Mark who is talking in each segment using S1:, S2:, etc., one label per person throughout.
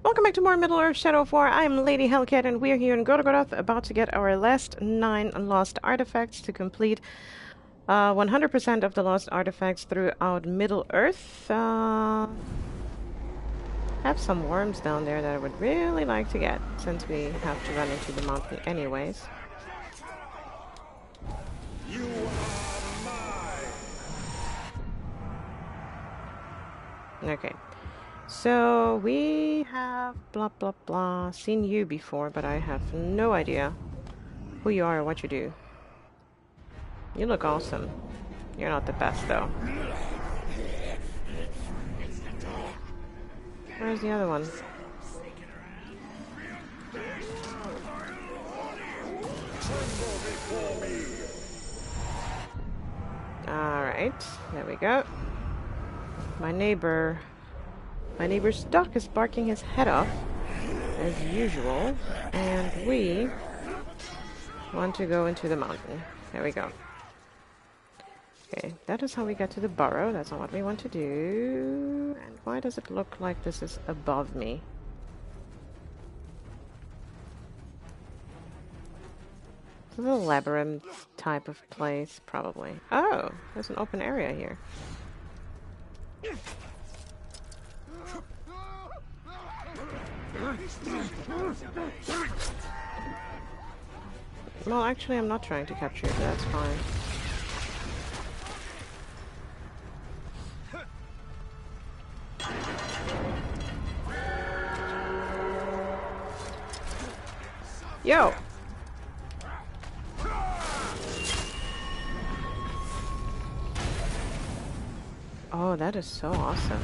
S1: Welcome back to more Middle-earth Shadow of War. I'm Lady Hellcat and we're here in Gorgoroth about to get our last 9 lost artifacts to complete 100% of the lost artifacts throughout Middle-earth. Have some worms down there that I would really like to get since we have to run into the mountain anyways.
S2: You are mine.
S1: Okay. So, we have blah blah blah seen you before, but I have no idea who you are or what you do. You look awesome. You're not the best, though. Where's the other one? Alright, there we go. My neighbor's duck is barking his head off, as usual, and we want to go into the mountain. There we go. Okay, that is how we get to the burrow. That's not what we want to do. And why does it look like this is above me? It's a little labyrinth type of place, probably. Oh, there's an open area here. Well, actually, I'm not trying to capture it, but that's fine. Yo! Oh, that is so awesome.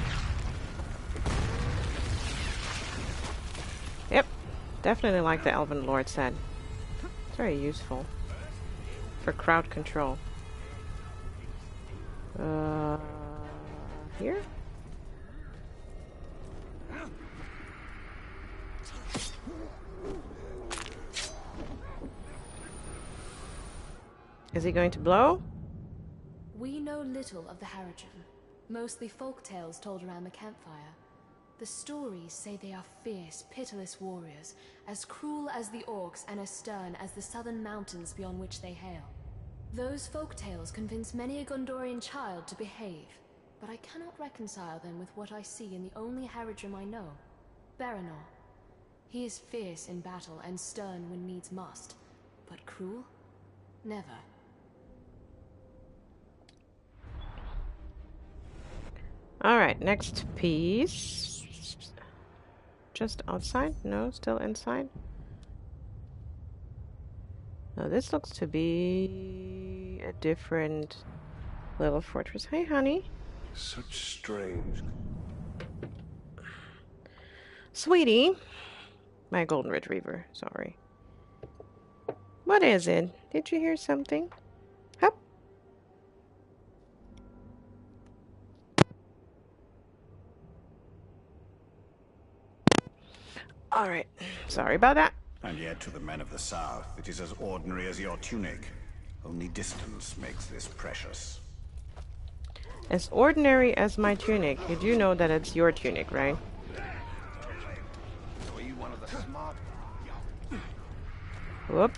S1: Yep, definitely like the Elven Lord said. It's very useful for crowd control. Here? Is he going to blow?
S3: We know little of the Haradrim, mostly folk tales told around the campfire. The stories say they are fierce, pitiless warriors, as cruel as the orcs and as stern as the southern mountains beyond which they hail. Those folk tales convince many a Gondorian child to behave, but I cannot reconcile them with what I see in the only Haradrim I know, Baranor. He is fierce in battle and stern when needs must, but cruel? Never.
S1: Alright, next piece. Just outside? No, still inside? Now this looks to be a different little fortress. Hey, honey.
S2: Such strange.
S1: Sweetie. My golden retriever, sorry. What is it? Did you hear something? Hup. Alright, sorry about that.
S4: And yet to the men of the south, it is as ordinary as your tunic. Only distance makes this precious.
S1: As ordinary as my tunic. You do know that it's your tunic, right? Whoop.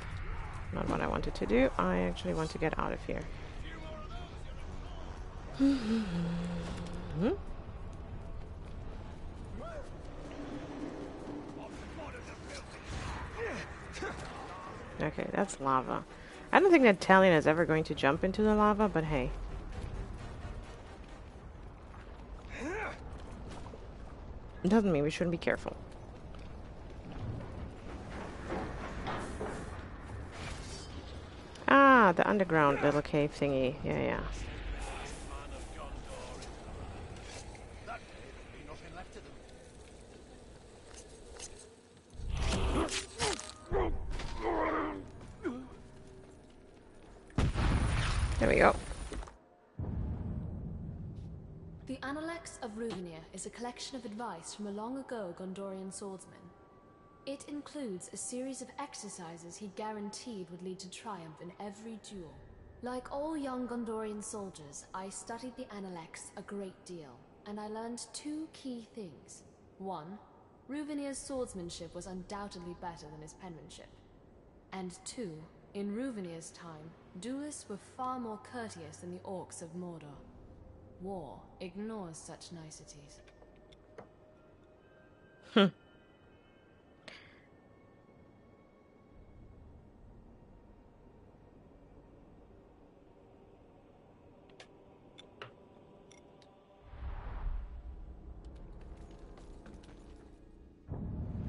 S1: Not what I wanted to do. I actually want to get out of here. Okay, that's lava. I don't think that Talion is ever going to jump into the lava, but hey. It doesn't mean we shouldn't be careful. Ah, the underground little cave thingy. Yeah, yeah. There we go.
S3: The Analects of Ruvenia is a collection of advice from a long-ago Gondorian swordsman. It includes a series of exercises he guaranteed would lead to triumph in every duel. Like all young Gondorian soldiers, I studied the Analects a great deal, and I learned two key things. One, Ruvenir's swordsmanship was undoubtedly better than his penmanship. And 2, in Ruvenir's time, duelists were far more courteous than the orcs of Mordor. War ignores such niceties.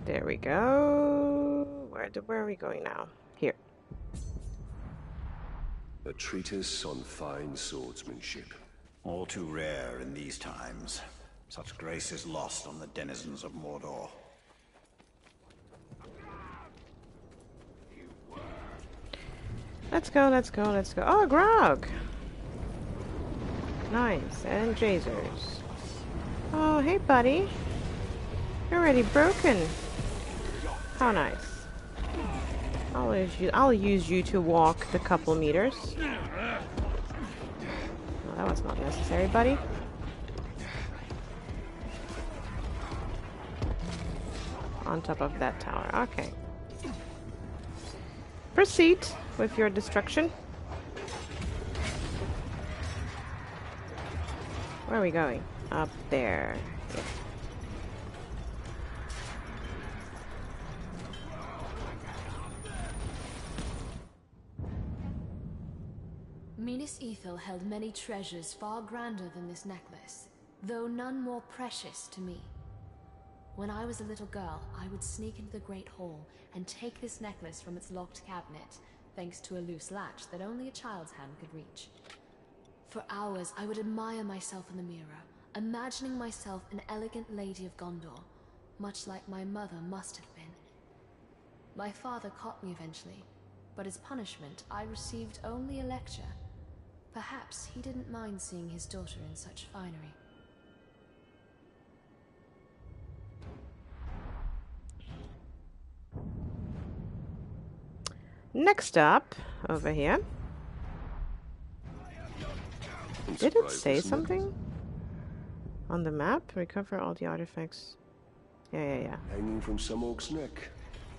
S1: There we go. Where are we going now? Here.
S2: A treatise on fine swordsmanship.
S4: All too rare in these times. Such grace is lost on the denizens of Mordor.
S1: Let's go, let's go, let's go. Oh, Grog! Nice. And Jasers. Oh, hey, buddy. You're already broken. How nice. I'll use you to walk the couple meters. Oh, that was not necessary, buddy. On top of that tower. Okay. Proceed with your destruction. Where are we going? Up there. Yeah.
S3: Minas Ithil held many treasures far grander than this necklace, though none more precious to me. When I was a little girl, I would sneak into the Great Hall and take this necklace from its locked cabinet, thanks to a loose latch that only a child's hand could reach. For hours, I would admire myself in the mirror, imagining myself an elegant lady of Gondor, much like my mother must have been. My father caught me eventually, but as punishment, I received only a lecture. Perhaps he didn't mind seeing his daughter in such finery.
S1: Next up, over here. Did it say something? On the map? Recover all the artifacts. Yeah.
S2: Hanging from some orc's neck.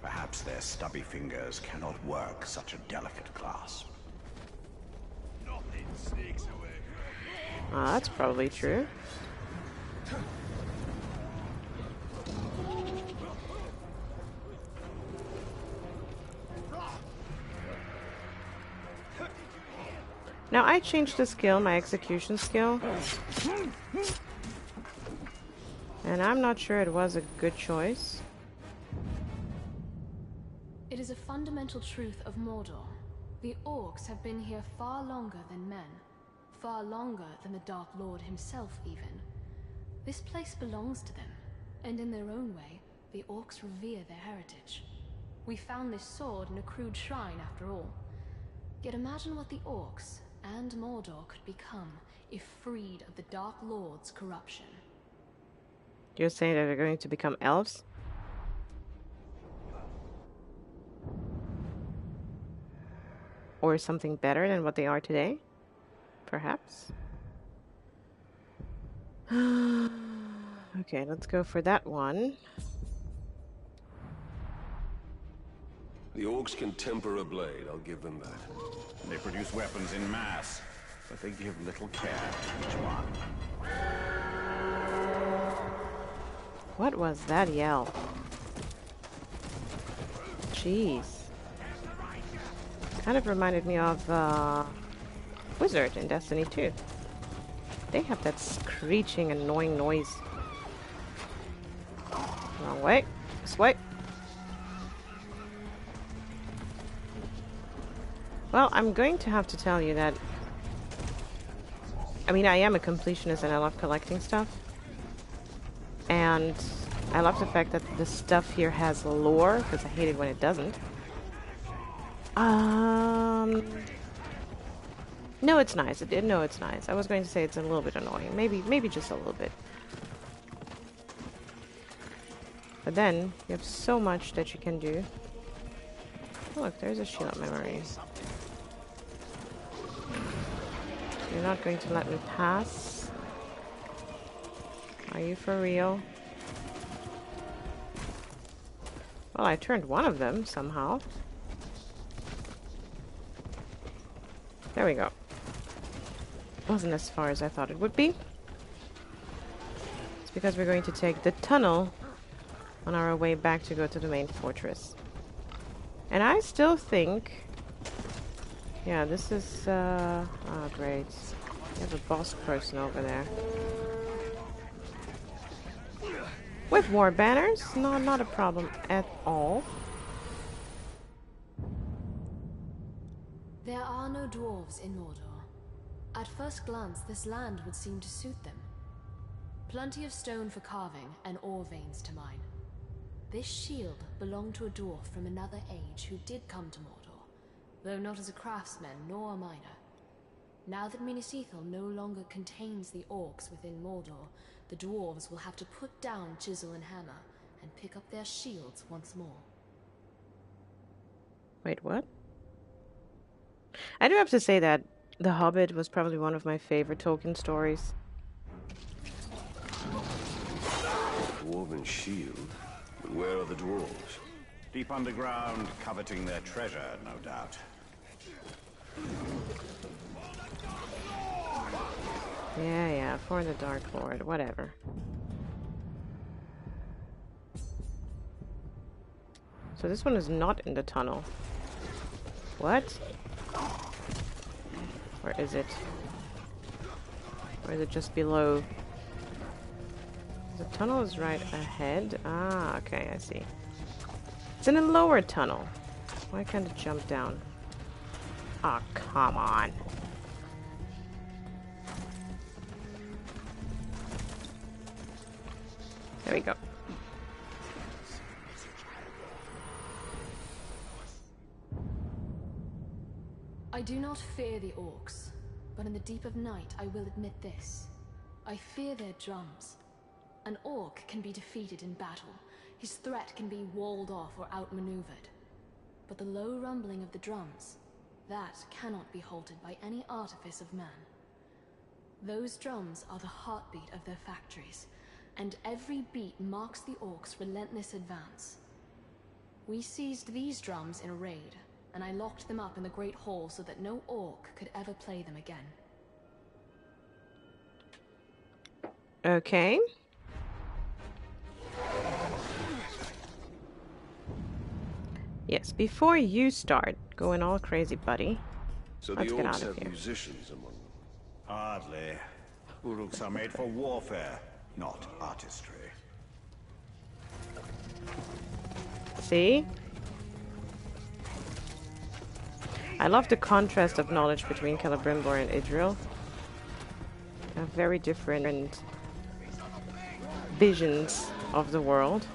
S4: Perhaps their stubby fingers cannot work such a delicate clasp.
S1: Ah, that's probably true. Now I changed the skill, my execution skill. And I'm not sure it was a good choice.
S3: It is a fundamental truth of Mordor. The orcs have been here far longer than men. Far longer than the Dark Lord himself, even. This place belongs to them, and in their own way, the orcs revere their heritage. We found this sword in a crude shrine, after all. Yet imagine what the orcs and Mordor could become if freed of the Dark Lord's corruption.
S1: You're saying that they're going to become elves? Or something better than what they are today? Perhaps? Okay, let's go for that one.
S2: The orcs can temper a blade, I'll give them that.
S4: They produce weapons in mass, but they give little care to each one.
S1: What was that yell? Jeez. Kind of reminded me of Wizard in Destiny 2. They have that screeching, annoying noise. Wrong way. This way. Well, I'm going to have to tell you that... I mean, I am a completionist and I love collecting stuff. And I love the fact that the stuff here has lore, because I hate it when it doesn't. No, it's nice. No, it's nice. I was going to say it's a little bit annoying. Maybe just a little bit. But then, you have so much that you can do. Oh, look, there's a shield memory. You're not going to let me pass? Are you for real? Well, I turned one of them somehow. There we go. Wasn't as far as I thought it would be. It's because we're going to take the tunnel on our way back to go to the main fortress. And I still think... Yeah, this is... Oh, great. We have a boss person over there. With war banners? No, not a problem at all.
S3: There are no dwarves in Mordor. At first glance, this land would seem to suit them. Plenty of stone for carving and ore veins to mine. This shield belonged to a dwarf from another age who did come to Mordor, though not as a craftsman nor a miner. Now that Minas Ithil no longer contains the orcs within Mordor, the dwarves will have to put down chisel and hammer and pick up their shields once more.
S1: Wait, what? I do have to say that The Hobbit was probably one of my favorite Tolkien stories.
S2: Dwarven shield? But where are the dwarves?
S4: Deep underground, coveting their treasure, no doubt.
S1: Yeah, for the Dark Lord, whatever. So this one is not in the tunnel. What? Where is it? Or is it just below? The tunnel is right ahead. Ah, okay, I see. It's in a lower tunnel. Why can't it jump down? Ah, come on. There we go.
S3: I do not fear the orcs, but in the deep of night I will admit this. I fear their drums. An orc can be defeated in battle. His threat can be walled off or outmaneuvered. But the low rumbling of the drums, that cannot be halted by any artifice of man. Those drums are the heartbeat of their factories, and every beat marks the orcs' relentless advance. We seized these drums in a raid, and I locked them up in the Great Hall so that no orc could ever play them again.
S1: Okay. Yes, before you start going all crazy, buddy,
S2: So
S1: let's
S2: the
S1: get
S2: orcs
S1: out of
S2: have
S1: here.
S2: musicians among them.
S4: Hardly. Uruks are made for warfare, not artistry.
S1: See? I love the contrast of knowledge between Celebrimbor and Idril. They have very different visions of the world.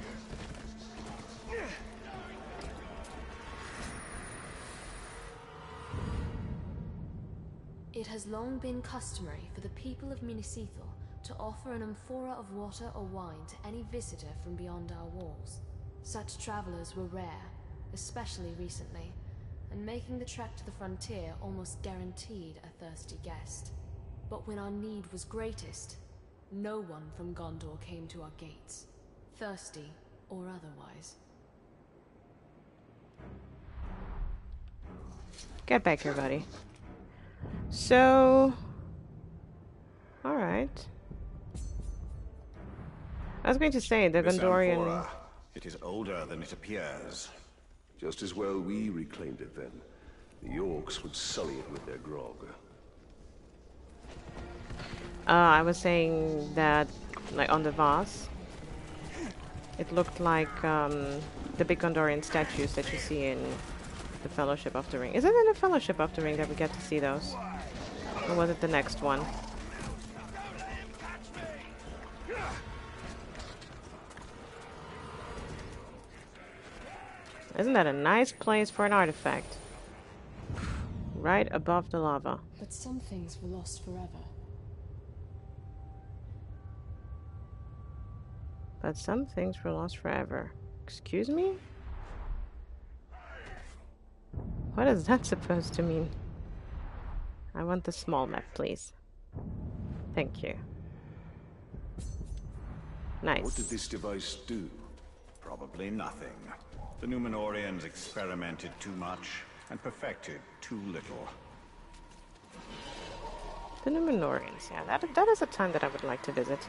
S3: It has long been customary for the people of Minas Ithil to offer an amphora of water or wine to any visitor from beyond our walls. Such travelers were rare, especially recently, and making the trek to the frontier almost guaranteed a thirsty guest. But when our need was greatest, no one from Gondor came to our gates, thirsty or otherwise.
S1: Get back here, buddy. So... Alright. I was going to say, the
S4: This
S1: Gondorian...
S4: amphora, it is older than it appears.
S2: Just as well we reclaimed it then. The orcs would sully it with their grog.
S1: I was saying that, like, on the vase, it looked like the big Gondorian statues that you see in the Fellowship of the Ring. Is it in the Fellowship of the Ring that we get to see those? Or was it the next one? Isn't that a nice place for an artifact? Right above the lava.
S3: But some things were lost forever.
S1: But some things were lost forever. Excuse me? What is that supposed to mean? I want the small map, please. Thank you. Nice.
S2: What did this device do?
S4: Probably nothing. The Numenorians experimented too much and perfected too little.
S1: The Numenorians, yeah, that is a time that I would like to visit.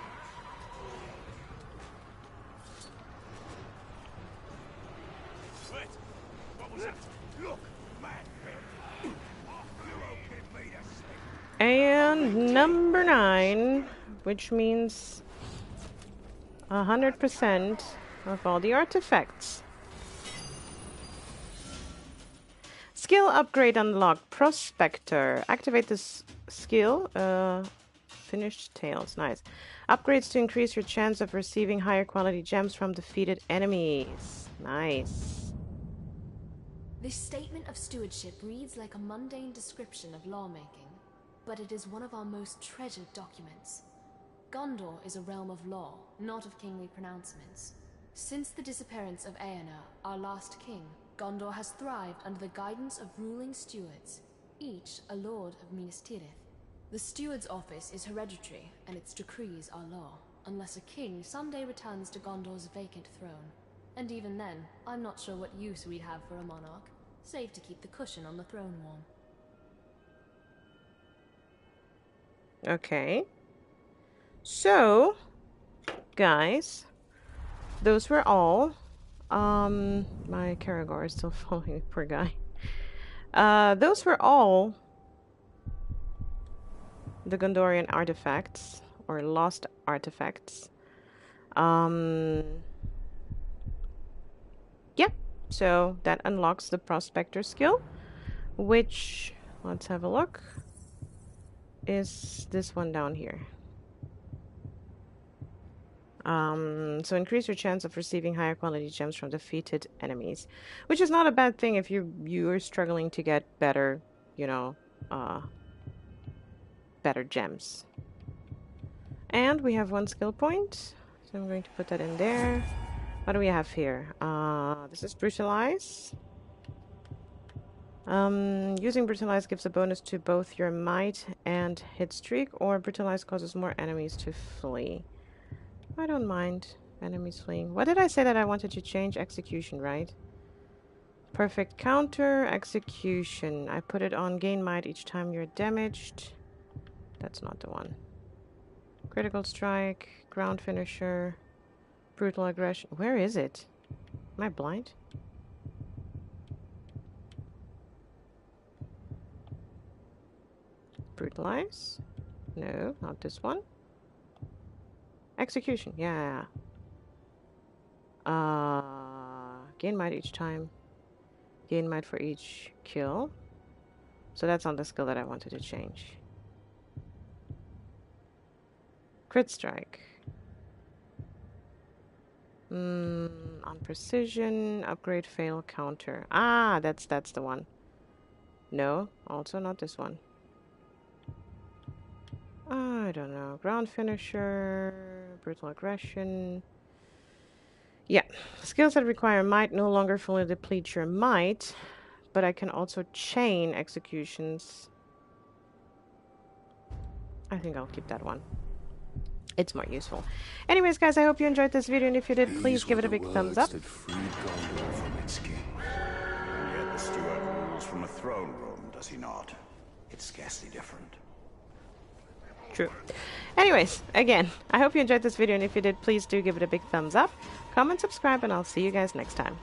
S1: And number 9, which means 100% of all the artifacts. Skill upgrade unlocked. Prospector. Activate this skill. Finished tails. Nice. Upgrades to increase your chance of receiving higher quality gems from defeated enemies. Nice.
S3: This statement of stewardship reads like a mundane description of lawmaking, but it is one of our most treasured documents. Gondor is a realm of law, not of kingly pronouncements. Since the disappearance of Eomer, our last king, Gondor has thrived under the guidance of ruling stewards, each a lord of Minas Tirith. The steward's office is hereditary, and its decrees are law, unless a king someday returns to Gondor's vacant throne. And even then, I'm not sure what use we'd have for a monarch, save to keep the cushion on the throne warm.
S1: Okay. So, guys, those were all. My Karagor is still following me, poor guy. Those were all the Gondorian artifacts, or lost artifacts. Yeah, so that unlocks the Prospector skill, which, let's have a look, is this one down here. So increase your chance of receiving higher quality gems from defeated enemies, which is not a bad thing if you're struggling to get better, you know, better gems. And we have 1 skill point, so I'm going to put that in there. What do we have here? This is Brutalize. Using Brutalize gives a bonus to both your might and hit streak, or Brutalize causes more enemies to flee. I don't mind enemies fleeing. What did I say that I wanted to change? Execution, right? Perfect counter, execution. I put it on gain might each time you're damaged. That's not the one. Critical strike, ground finisher, brutal aggression. Where is it? Am I blind? Brutalize? No, not this one. Execution, yeah. Gain might each time. Gain might for each kill. So that's on the skill that I wanted to change. Crit strike. On precision, upgrade fail counter. Ah, that's the one. No, also not this one. I don't know. Ground finisher, brutal aggression. Yeah, skills that require might no longer fully deplete your might, but I can also chain executions. I think I'll keep that one. It's more useful. Anyways, guys, I hope you enjoyed this video, and if you did, please give it a big thumbs up.
S4: And yet the steward rules from a throne room, does he not? It's scarcely different.
S1: True. Anyways, again, I hope you enjoyed this video, and if you did, please do give it a big thumbs up, comment, subscribe, and I'll see you guys next time.